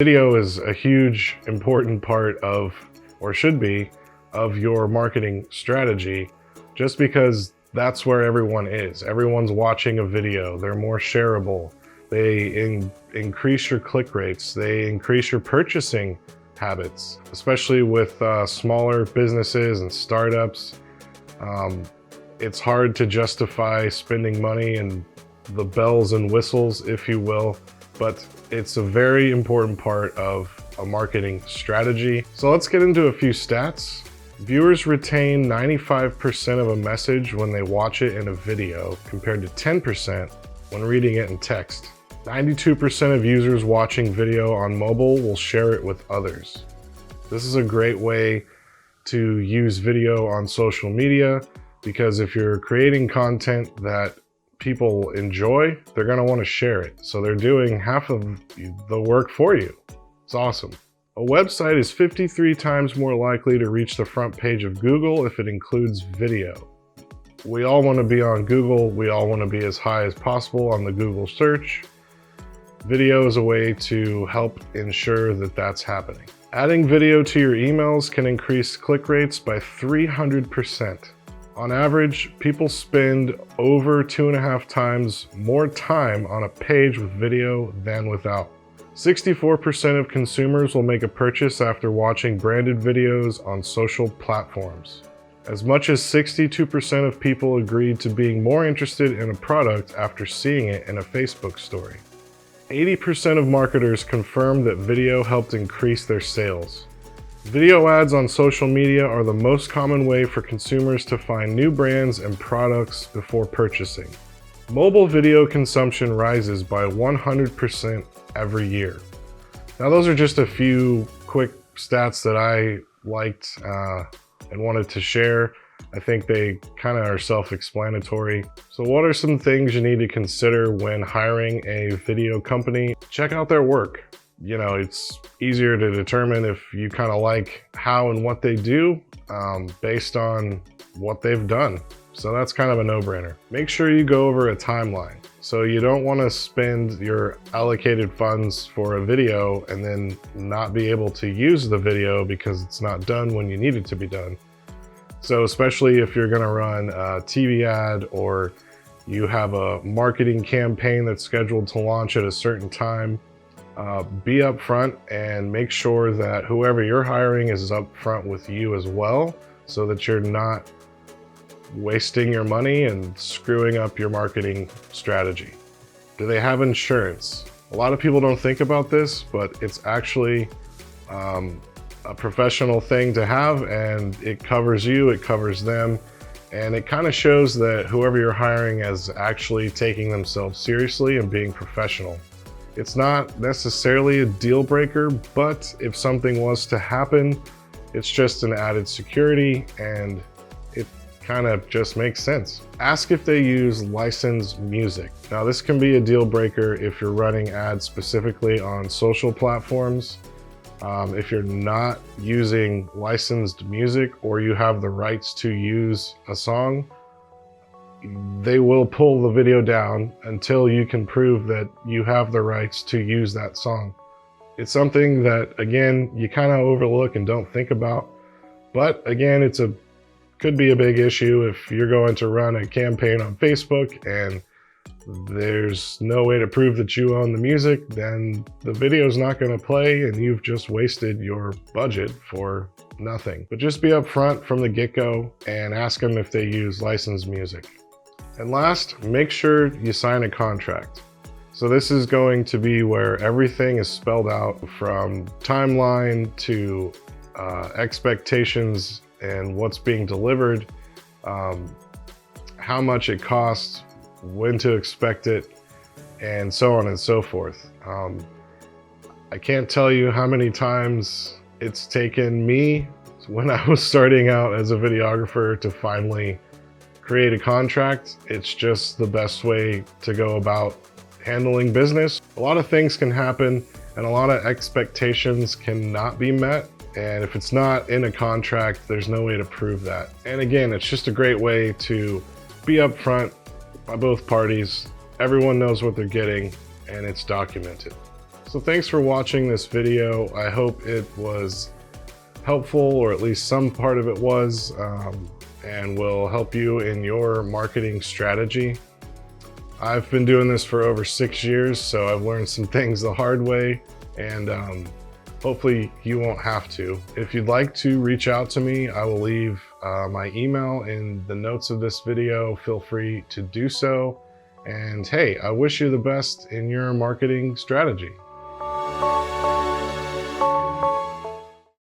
Video is a huge, important part of, or should be, of your marketing strategy, just because that's where everyone is. Everyone's watching a video. They're more shareable. They increase your click rates. They increase your purchasing habits, especially with smaller businesses and startups. It's hard to justify spending money and the bells and whistles, if you will, but it's a very important part of a marketing strategy. So let's get into a few stats. Viewers retain 95% of a message when they watch it in a video, compared to 10% when reading it in text. 92% of users watching video on mobile will share it with others. This is a great way to use video on social media, because if you're creating content that people enjoy, they're going to want to share it. So they're doing half of the work for you. It's awesome. A website is 53 times more likely to reach the front page of Google if it includes video. We all want to be on Google. We all want to be as high as possible on the Google search. Video is a way to help ensure that that's happening. Adding video to your emails can increase click rates by 300%. On average, people spend over 2.5 times more time on a page with video than without. 64% of consumers will make a purchase after watching branded videos on social platforms. As much as 62% of people agreed to being more interested in a product after seeing it in a Facebook story. 80% of marketers confirmed that video helped increase their sales. Video ads on social media are the most common way for consumers to find new brands and products before purchasing. Mobile video consumption rises by 100% every year. Now, those are just a few quick stats that I liked and wanted to share. I think they kind of are self-explanatory. So what are some things you need to consider when hiring a video company? Check out their work. You know, it's easier to determine if you kind of like how and what they do based on what they've done. So that's kind of a no-brainer. Make sure you go over a timeline. So you don't want to spend your allocated funds for a video and then not be able to use the video because it's not done when you need it to be done. So especially if you're going to run a TV ad, or you have a marketing campaign that's scheduled to launch at a certain time, be upfront and make sure that whoever you're hiring is upfront with you as well, so that you're not wasting your money and screwing up your marketing strategy. Do they have insurance? A lot of people don't think about this, but it's actually a professional thing to have, and it covers you, it covers them, and it kind of shows that whoever you're hiring is actually taking themselves seriously and being professional. It's not necessarily a deal breaker, but if something was to happen, it's just an added security, and it kind of just makes sense. Ask if they use licensed music. Now, this can be a deal breaker if you're running ads specifically on social platforms. If you're not using licensed music, or you have the rights to use a song, they will pull the video down until you can prove that you have the rights to use that song. It's something that, again, you kind of overlook and don't think about. But again, could be a big issue if you're going to run a campaign on Facebook and there's no way to prove that you own the music. Then the video's not going to play and you've just wasted your budget for nothing. But just be upfront from the get-go and ask them if they use licensed music. And last, make sure you sign a contract. So this is going to be where everything is spelled out, from timeline to expectations and what's being delivered, how much it costs, when to expect it, and so on and so forth. I can't tell you how many times it's taken me when I was starting out as a videographer to finally create a contract. It's just the best way to go about handling business. A lot of things can happen and a lot of expectations cannot be met. And if it's not in a contract, there's no way to prove that. And again, it's just a great way to be upfront by both parties. Everyone knows what they're getting and it's documented. So thanks for watching this video. I hope it was helpful, or at least some part of it was, and will help you in your marketing strategy. I've been doing this for over 6 years, so I've learned some things the hard way, and hopefully you won't have to. If you'd like to reach out to me, I will leave my email in the notes of this video. Feel free to do so. And hey, I wish you the best in your marketing strategy.